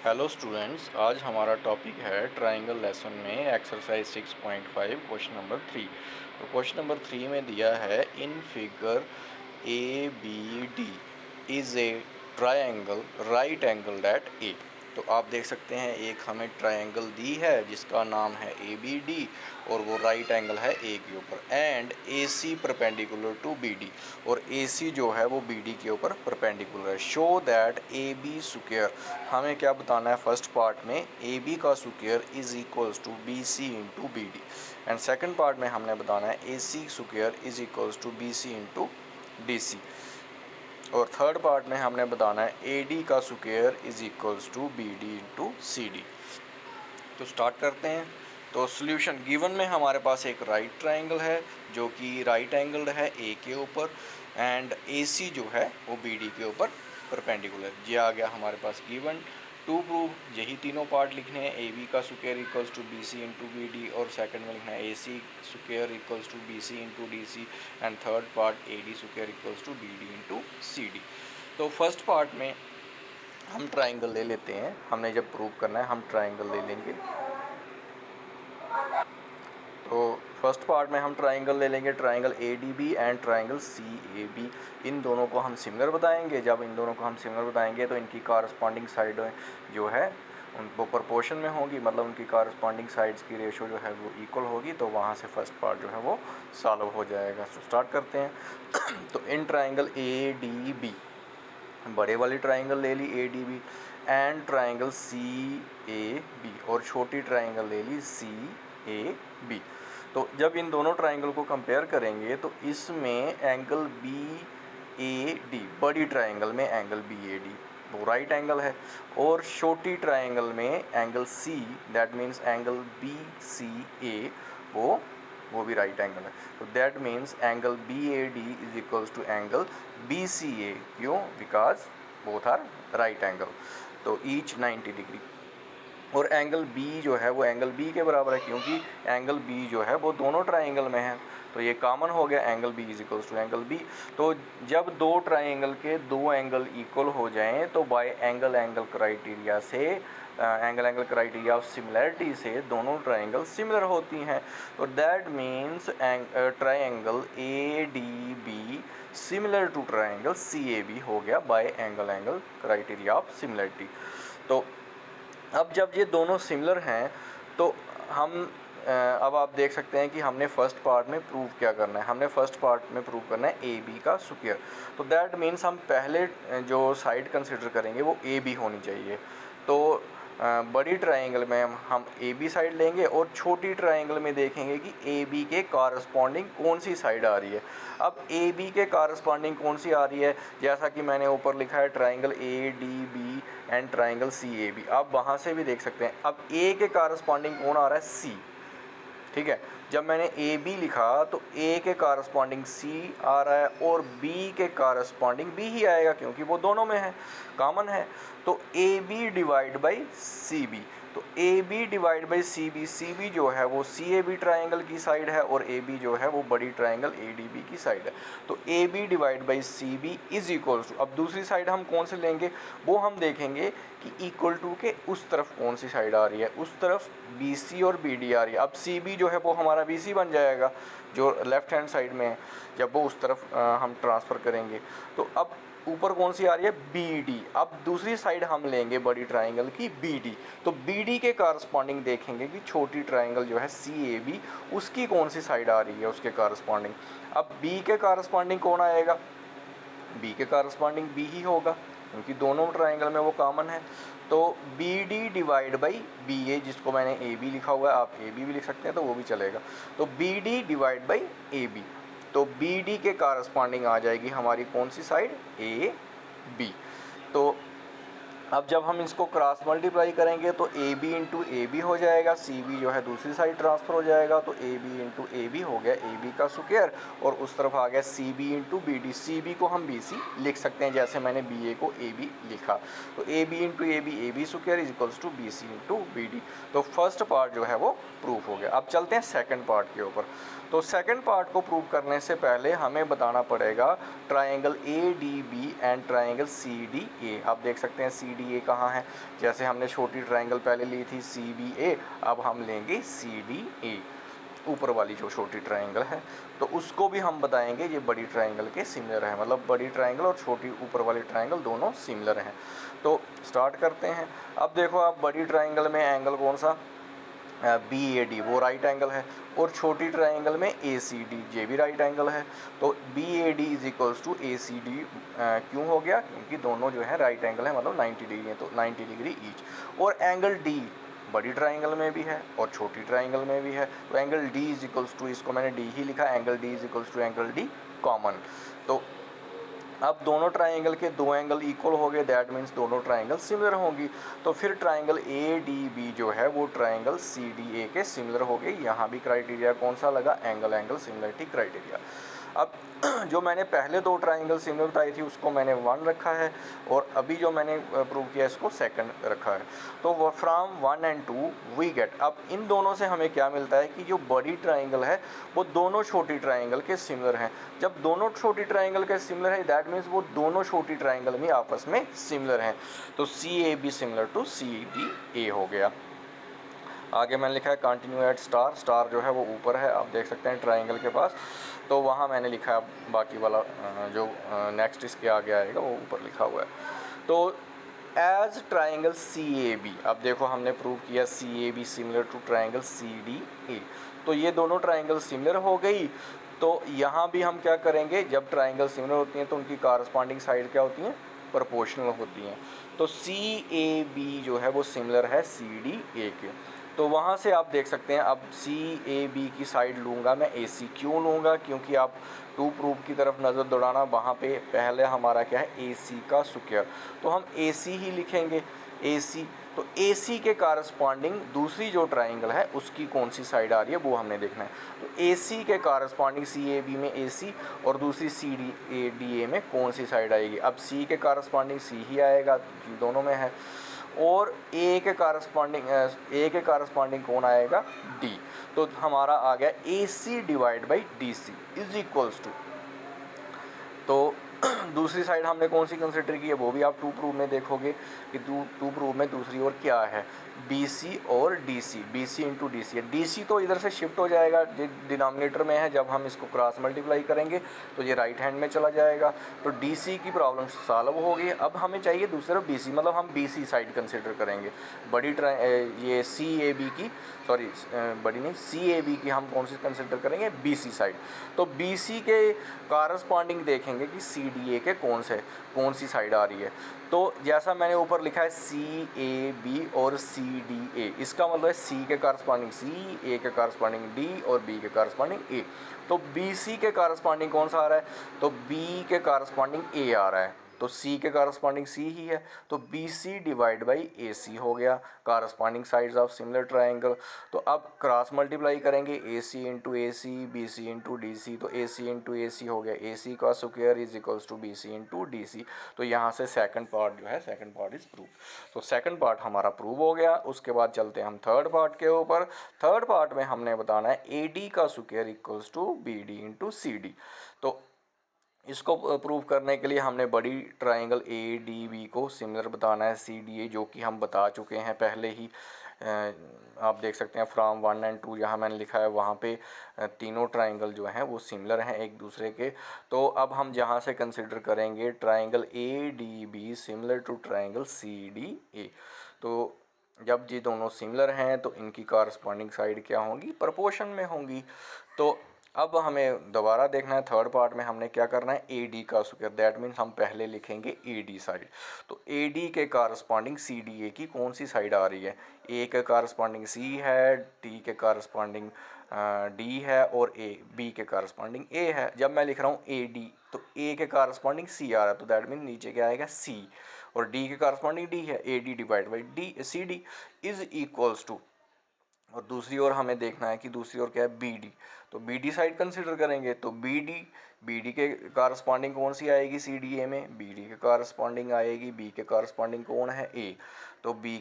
Hello students, आज हमारा topic है ट्राइंगल लेसन में एक्सरसाइज 6.5 क्वेश्चन नंबर 3। तो क्वेश्चन नंबर 3 में दिया है in figure A B D is a triangle right angle at A. तो आप देख सकते हैं एक हमें ट्राइंगल दी है जिसका नाम है ए बी डी और वो राइट एंगल है ए के ऊपर and A C perpendicular to B D, और ए सी जो है वो बी डी के ऊपर परपेंडिकुलर है। Show that A B square, हमें क्या बताना है फर्स्ट पार्ट में, ए बी का square is equals to B C into B D, and second part में हमने बताना है A C square is equals to B C into D C, और थर्ड पार्ट में हमने बताना है ए डी का square is equals to B D into C D. तो स्टार्ट करते हैं। तो सॉल्यूशन गिवन में हमारे पास एक राइट ट्राइंगल है जो कि राइट एंगल्ड है ए के ऊपर एंड ए सी जो है वो बी डी के ऊपर परपेंडिकुलर। ये आ गया हमारे पास गिवन। टू प्रूव यही तीनों पार्ट लिखने हैं, ए बी का square equals to B C into B D, और सेकंड में लिखना है A C square equals to B C into D C, and third part A D square equals to B D into C D. तो first part में हम triangle ले लेते हैं, हमने जब प्रूव करना है हम ट्राइंगल ले लेंगे। तो फर्स्ट पार्ट में हम ट्राइंगल ले लेंगे, triangle A D B and triangle C A B. इन दोनों को हम सिमिलर बताएंगे। जब इन दोनों को हम सिमिलर बताएंगे तो इनकी कॉरस्पॉन्डिंग साइड जो है उनको प्रोपोर्शन में होगी, मतलब उनकी कॉरस्पॉन्डिंग साइड्स की रेशो जो है वो इक्वल होगी। तो वहाँ से फर्स्ट पार्ट जो है वो सॉल्व हो जाएगा। तो स्टार्ट करते हैं। तो in triangle A D B, बड़े वाली ट्राइंगल ले ली A D B, and triangle C A B, और छोटी ट्राइंगल ले ली सी ए बी। तो जब इन दोनों ट्राइंगल को कंपेयर करेंगे तो इसमें एंगल बी ए डी, बड़ी ट्राइंगल में एंगल बी ए डी वो राइट एंगल है, और छोटी ट्राइंगल में angle C, that means angle B C A, वो भी राइट एंगल है। तो that means angle B A D is equals to angle B C A. क्यों? Because both are right angle, तो ईच 90 डिग्री। और angle B जो है वो एंगल बी के बराबर है, क्योंकि एंगल बी जो है वो दोनों ट्राइंगल में है। तो ये कॉमन हो गया, angle B is equals to angle B. तो जब दो ट्राइंगल के दो एंगल इक्वल हो जाएं तो बाय एंगल एंगल क्राइटेरिया से, एंगल क्राइटेरिया ऑफ सिमिलैरिटी से दोनों ट्राइंगल सिमिलर होती हैं। तो that means triangle A D B similar to triangle C A B हो गया by angle angle criteria of similarity. तो अब जब ये दोनों सिमिलर हैं तो हम अब आप देख सकते हैं कि हमने फर्स्ट पार्ट में प्रूव क्या करना है। हमने फर्स्ट पार्ट में प्रूव करना है ए बी का स्क्वायर। तो दैट मीन्स हम पहले जो साइड कंसिडर करेंगे वो ए बी होनी चाहिए। तो बड़ी ट्राइंगल में हम ए बी साइड लेंगे और छोटी ट्राइंगल में देखेंगे कि ए बी के कॉरस्पॉन्डिंग कौन सी साइड आ रही है। अब ए बी के कॉरस्पॉन्डिंग कौन सी आ रही है, जैसा कि मैंने ऊपर लिखा है triangle A D B and triangle C A B, आप वहाँ से भी देख सकते हैं। अब ए के कॉरस्पॉन्डिंग कौन आ रहा है? सी। ठीक है, जब मैंने ए बी लिखा तो ए के कॉरस्पॉन्डिंग सी आ रहा है और बी के कॉरस्पॉन्डिंग बी ही आएगा, क्योंकि वो दोनों में है, कॉमन है। तो A B divide by C B, तो A B divide by C B जो है वो सी ए बी ट्राइंगल की साइड है और ए बी जो है वो बड़ी ट्राइंगल ए डी बी की साइड है। तो A B divide by C B is equal to, अब दूसरी साइड हम कौन से लेंगे वो हम देखेंगे कि इक्वल टू के उस तरफ कौन सी साइड आ रही है, उस तरफ बी सी और बी डी आ रही है। अब सी बी जो है वो हमारा बी सी बन जाएगा जो लेफ्ट हैंड साइड में है, जब वो उस तरफ हम ट्रांसफ़र करेंगे। तो अब ऊपर कौन सी आ रही है? B D. अब दूसरी साइड हम लेंगे बड़ी ट्राइंगल की बी डी, तो बी डी के कॉरस्पॉन्डिंग देखेंगे कि छोटी ट्राइंगल जो है सी ए बी उसकी कौन सी साइड आ रही है उसके कॉरस्पॉन्डिंग। अब बी के कॉरस्पॉन्डिंग कौन आएगा? बी के कॉरस्पॉन्डिंग बी ही होगा, क्योंकि दोनों ट्राइंगल में वो कॉमन है। तो B D divide by B A, जिसको मैंने ए बी लिखा हुआ है, आप ए बी भी लिख सकते हैं तो वो भी चलेगा। तो B D divide by A B, तो बी डी के कॉरस्पॉन्डिंग आ जाएगी हमारी कौन सी साइड? ए बी। तो अब जब हम इसको क्रॉस मल्टीप्लाई करेंगे तो A B into A B हो जाएगा, सी बी जो है दूसरी साइड ट्रांसफ़र हो जाएगा, तो A B into A B हो गया ए बी का स्क्वायर, और उस तरफ आ गया C B into B D. C B को हम बी सी लिख सकते हैं जैसे मैंने बी ए को ए बी लिखा। तो A B into A B square is equals to B C into B D. तो फर्स्ट पार्ट जो है वो प्रूफ हो गया। अब चलते हैं सेकेंड पार्ट के ऊपर। तो सेकंड पार्ट को प्रूव करने से पहले हमें बताना पड़ेगा triangle A D B and triangle C D A. आप देख सकते हैं सी डी ए कहाँ है, जैसे हमने छोटी ट्राइंगल पहले ली थी सी बी ए, अब हम लेंगे सी डी ए, ऊपर वाली जो छोटी ट्राइंगल है, तो उसको भी हम बताएंगे ये बड़ी ट्राइंगल के सिमिलर है, मतलब बड़ी ट्राइंगल और छोटी ऊपर वाली ट्राइंगल दोनों सिमिलर हैं। तो स्टार्ट करते हैं। अब देखो आप बड़ी ट्राइंगल में एंगल कौन सा, बी ए डी, वो राइट एंगल है, और छोटी ट्राइंगल में ए सी डी, ये भी राइट एंगल है। तो B A D is equals to A C D क्यों हो गया, क्योंकि दोनों जो है राइट एंगल है, मतलब 90 डिग्री है, तो 90 डिग्री ईच। और एंगल डी बड़ी ट्राइंगल में भी है और छोटी ट्राइंगल में भी है, तो angle D is equals to, इसको मैंने डी ही लिखा, angle D is equals to angle D common. तो अब दोनों ट्राइंगल के दो एंगल इक्वल हो गए, दैट मीन्स दोनों ट्राइंगल सिमिलर होंगी। तो फिर ट्राइंगल ए डी बी जो है वो ट्राइंगल सी डी ए के सिमिलर हो गई। यहाँ भी क्राइटेरिया कौन सा लगा, एंगल एंगल सिमिलरिटी क्राइटेरिया। अब जो मैंने पहले दो ट्राइंगल सिमिलर बताई थी उसको मैंने 1 रखा है, और अभी जो मैंने प्रूव किया इसको 2 रखा है। तो वो फ्रॉम 1 and 2 वी गेट, अब इन दोनों से हमें क्या मिलता है कि जो बड़ी ट्राइंगल है वो दोनों छोटी ट्राइंगल के सिमिलर हैं। जब दोनों छोटी ट्राइंगल के सिमिलर है दैट मीन्स वो दोनों छोटी ट्राइंगल भी आपस में सिमिलर हैं। तो C A B similar to C D A हो गया। आगे मैंने लिखा है कंटिन्यू एट स्टार, स्टार जो है वो ऊपर है, आप देख सकते हैं ट्राइंगल के पास, तो वहाँ मैंने लिखा है, बाकी वाला जो नेक्स्ट इसके आगे आएगा वो ऊपर लिखा हुआ है। तो as triangle C A B, अब देखो हमने प्रूव किया C A B similar to triangle C D A, तो ये दोनों ट्राइंगल सिमिलर हो गई। तो यहाँ भी हम क्या करेंगे, जब ट्राइंगल सिमिलर होती हैं तो उनकी कॉरस्पॉन्डिंग साइड क्या होती हैं, प्रोपोर्शनल होती हैं। तो सी ए बी जो है वो सिमिलर है सी डी ए के। तो वहाँ से आप देख सकते हैं, अब सी ए बी की साइड लूँगा मैं ए सी, क्यों लूँगा, क्योंकि आप टू प्रूफ की तरफ नज़र दौड़ाना, वहाँ पे पहले हमारा क्या है ए सी का स्क्वायर, तो हम ए सी ही लिखेंगे ए सी। तो ए सी के कारस्पॉन्डिंग दूसरी जो ट्राइंगल है उसकी कौन सी साइड आ रही है वो हमने देखना है। तो ए सी के कारस्पॉन्डिंग सी ए बी में ए सी और दूसरी सी डी ए में कौन सी साइड आएगी, अब सी के कारस्पॉन्डिंग सी ही आएगा, दोनों में है, और ए के कारस्पॉन्डिंग कौन आएगा, डी। तो हमारा आ गया A C divide by D C is equals to, तो दूसरी साइड हमने कौन सी कंसिडर की है वो भी आप टू प्रूव में देखोगे कि टू प्रूव में दूसरी ओर क्या है, बी सी और D C, B C into D C है। डी सी तो इधर से शिफ्ट हो जाएगा, डिनोमिनेटर में है, जब हम इसको क्रॉस मल्टीप्लाई करेंगे तो ये राइट हैंड में चला जाएगा। तो डी सी की प्रॉब्लम सॉल्व हो गई। अब हमें चाहिए दूसरा बी सी, मतलब हम बी सी साइड कंसिडर करेंगे, बड़ी ये सी ए बी की, सॉरी बड़ी नहीं, सी ए बी की हम कौन सी कंसिडर करेंगे, बी सी साइड। तो बी सी के कारस्पॉन्डिंग देखेंगे कि सी डी ए के कौन सी साइड आ रही है। तो जैसा मैंने ऊपर लिखा है सी ए बी और सी डी ए, इसका मतलब है सी के कारस्पॉन्डिंग सी, ए के कारस्पॉन्डिंग डी और बी के कारस्पॉन्डिंग ए। तो बी सी के कारस्पॉन्डिंग कौन सा आ रहा है, तो बी के कारस्पॉन्डिंग ए आ रहा है, तो सी के कारस्पॉन्डिंग सी ही है, तो B C divide by A C हो गया, corresponding sides of similar triangle. तो अब क्रॉस मल्टीप्लाई करेंगे A C into A C, B C into D C, तो A C into A C हो गया ए सी का square is equals to B C into D C. तो यहाँ से सेकंड पार्ट जो है, सेकंड पार्ट इज प्रूव। तो सेकंड पार्ट हमारा प्रूव हो गया। उसके बाद चलते हैं हम थर्ड पार्ट के ऊपर। थर्ड पार्ट में हमने बताना है ए डी का square equals to B D into C D. तो इसको प्रूव करने के लिए हमने बड़ी ट्राइंगल ए डी बी को सिमिलर बताना है सी डी ए, जो कि हम बता चुके हैं पहले ही। आप देख सकते हैं फ्रॉम 1 and 2 यहाँ मैंने लिखा है, वहाँ पे तीनों ट्राइंगल जो हैं वो सिमिलर हैं एक दूसरे के। तो अब हम जहाँ से कंसिडर करेंगे triangle A D B similar to triangle C D A. तो जब ये दोनों सिमिलर हैं तो इनकी कॉरस्पॉन्डिंग साइड क्या होंगी, प्रोपोर्शन में होंगी। तो अब हमें दोबारा देखना है, थर्ड पार्ट में हमने क्या करना है, ए डी का स्क्वायर, दैट मीन्स हम पहले लिखेंगे ए डी साइड। तो ए डी के कारस्पॉन्डिंग सी डी ए की कौन सी साइड आ रही है, ए के कारस्पॉन्डिंग सी है, डी के कारस्पॉन्डिंग डी है, और ए बी के कारस्पॉन्डिंग ए है। जब मैं लिख रहा हूँ ए डी तो ए के कारस्पॉन्डिंग सी आ रहा है, तो दैट मीन नीचे क्या आएगा सी, और डी के कारस्पॉन्डिंग डी है, A D divide by D C D is equals to, और दूसरी ओर हमें देखना है कि दूसरी ओर क्या है बी डी। तो बी डी साइड कंसिडर करेंगे, तो बी डी के कारस्पॉन्डिंग कौन सी आएगी सी डी ए में, बी डी के कारस्पॉन्डिंग आएगी, बी के कारस्पॉन्डिंग कौन है ए, तो बी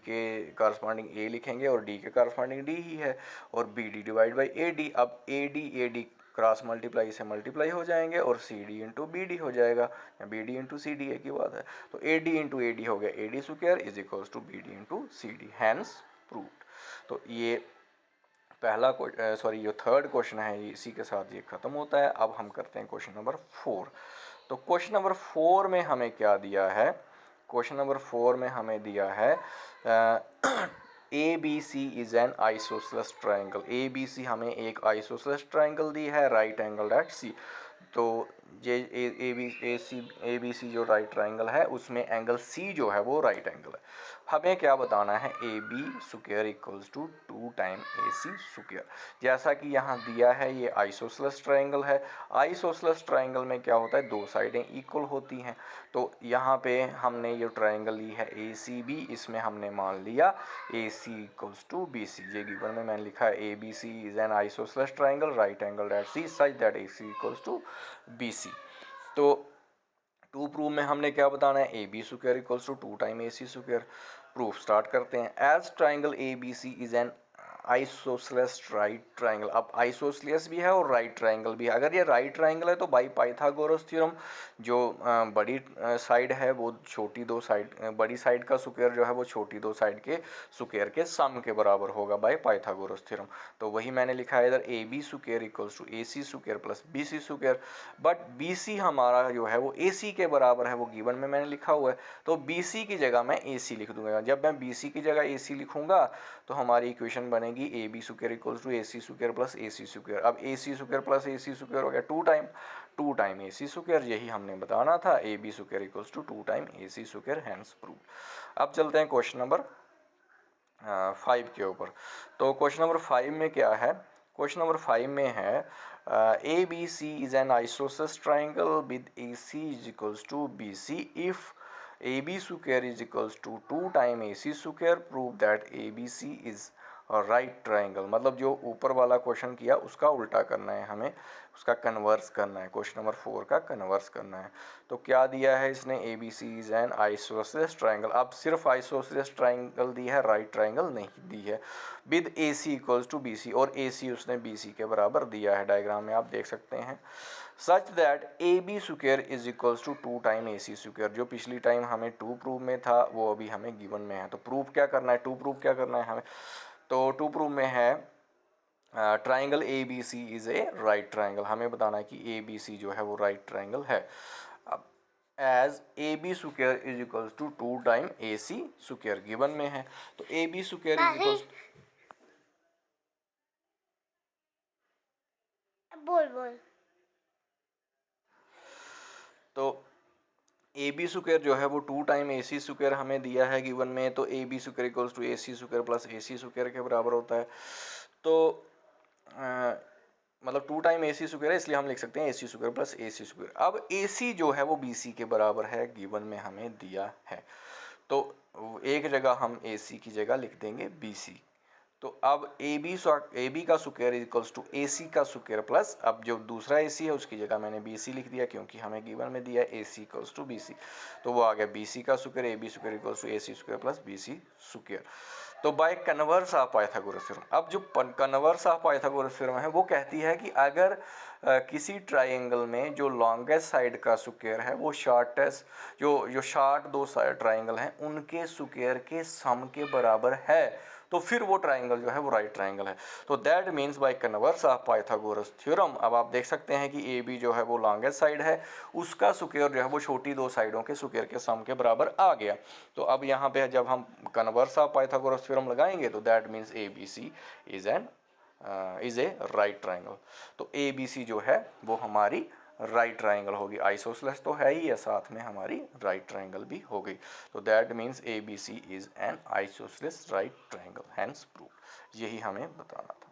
के कारस्पॉन्डिंग ए लिखेंगे और डी के कारस्पॉन्डिंग डी ही है, और B D divide by A D. अब ए डी क्रॉस मल्टीप्लाई से मल्टीप्लाई हो जाएंगे और C D into B D हो जाएगा, या B D into C D एक ही बात है। तो A D into A D हो गया A D square is equals to B D into C D, hence proved. तो ये पहला सॉरी जो थर्ड क्वेश्चन है ये इसी के साथ ये ख़त्म होता है। अब हम करते हैं क्वेश्चन नंबर 4। तो क्वेश्चन नंबर 4 में हमें क्या दिया है, क्वेश्चन नंबर 4 में हमें दिया है A B C is an isosceles triangle. A B C हमें एक आइसोसेलेस ट्राइंगल दी है, राइट एंगल एट सी। तो ये ए बी सी जो राइट ट्राइंगल है उसमें एंगल सी जो है वो राइट एंगल है। हमें क्या बताना है, A B square equals to 2 time A C square. जैसा कि यहाँ दिया है ये आइसोसेलेस ट्राइंगल है। आइसोसेलेस ट्राइंगल में क्या होता है, दो साइडें इक्वल होती हैं। तो यहाँ पे हमने ये ट्राइंगल ली है ए सी बी, इसमें हमने मान लिया A C equals to B C. ये गिवन में मैंने लिखा है A B C is an isosceles triangle right angle at C such that A C equals to B C. तो टू प्रूफ में हमने क्या बताना है, A B square equals to 2 time A C square. Proof start करते हैं। As triangle A B C is an isosceles right triangle. अब isosceles भी है और राइट ट्राइंगल भी है। अगर ये राइट ट्राइंगल है तो बाई पाइथागोरस थ्योरम जो बड़ी साइड है वो छोटी दो साइड, बड़ी साइड का स्क्वायर जो है वो छोटी दो साइड के स्क्वायर के सम के बराबर होगा बाई पाइथागोरस थ्योरम। तो वही मैंने लिखा है इधर A B square equals to A C square plus B C square. But B C हमारा जो है वो ए सी के बराबर है, वो गिवन में मैंने लिखा हुआ है। तो बी सी की जगह मैं ए सी लिख दूंगा। जब मैं बी सी की जगह ए सी लिखूंगा तो हमारी इक्वेशन बनेगी A B square equals to A C square plus A C square. अब A C square plus A C square हो गया 2 टाइम ए सी स्क्वायर, यही हमने बताना था। A B square equals to 2 time A C square, hence proved. अब चलते हैं क्वेश्चन नंबर 5 के ऊपर। तो क्वेश्चन नंबर 5 में क्या है, क्वेश्चन नंबर 5 में है A B C is an isosceles triangle with A C is equals to B C if A B square is equals to 2 time A C square, prove that A B C is right triangle. मतलब जो ऊपर वाला question किया उसका उल्टा करना है हमें, उसका कन्वर्स करना है। क्वेश्चन नंबर 4 का कन्वर्स करना है। तो क्या दिया है इसने, A B C is an isosceles triangle. अब सिर्फ आइसोसेलेस ट्राइंगल दी है, राइट ट्राइंगल नहीं दी है। With A C equals to B C, और ए सी उसने बी सी के बराबर दिया है, डायग्राम में आप देख सकते हैं। Such that A B square is equals to 2 time A C square. जो पिछली टाइम हमें 2 प्रूफ में था वो अभी हमें गिवन में है। तो प्रूफ क्या करना है, 2 प्रूफ क्या करना है हमें, तो 2 प्रूफ में है triangle A B C is a right triangle. हमें बताना है कि ए बी सी जो है वो राइट ट्राइंगल है। अब as A B square is equals to 2 time A C square given में है। तो A B square is equals, बोल तो ए बी स्क्वायर जो है वो 2 टाइम ए सी स्क्वायर हमें दिया है गिवन में। तो A B square equals to A C square plus A C square के बराबर होता है। तो मतलब 2 टाइम ए सी स्क्वायर है, इसलिए हम लिख सकते हैं ए C square plus A C square. अब ए सी जो है वो बी सी के बराबर है, गिवन में हमें दिया है। तो एक जगह हम ए सी की जगह लिख देंगे बी सी। तो अब ए बी का square equals to A C का स्क्वायर प्लस, अब जो दूसरा ए सी है उसकी जगह मैंने बी सी लिख दिया क्योंकि हमें गिवन में दिया है A C equals to B C. तो वो आ गया बी सी का square, A B square equals to A C square plus B C square. तो by converse of Pythagoras theorem, अब जो कन्वर्स ऑफ पाइथागोरस थ्योरम है वो कहती है कि अगर किसी ट्राइंगल में जो लॉन्गेस्ट साइड का स्क्वायर है वो शॉर्टेस्ट जो शॉर्ट दो साइड ट्राइंगल हैं उनके स्क्वायर के सम के बराबर है, तो फिर वो ट्राइंगल जो है वो राइट ट्राइंगल है। तो that means by converse of Pythagoras theorem, अब आप देख सकते हैं कि ए बी जो है वो लॉन्गेस्ट साइड है, उसका स्क्वायर जो है वो छोटी दो साइडों के स्क्वायर के सम के बराबर आ गया। तो अब यहाँ पे जब हम कन्वर्स ऑफ पाइथागोरस थ्योरम लगाएंगे तो that means A B C is a right triangle. तो ए बी सी जो है वो हमारी राइट ट्राइंगल होगी। आइसोसेलेस तो है ही है, साथ में हमारी राइट ट्राइंगल भी हो गई। तो that means A B C is an isosceles right triangle, hence prove. यही हमें बताना था।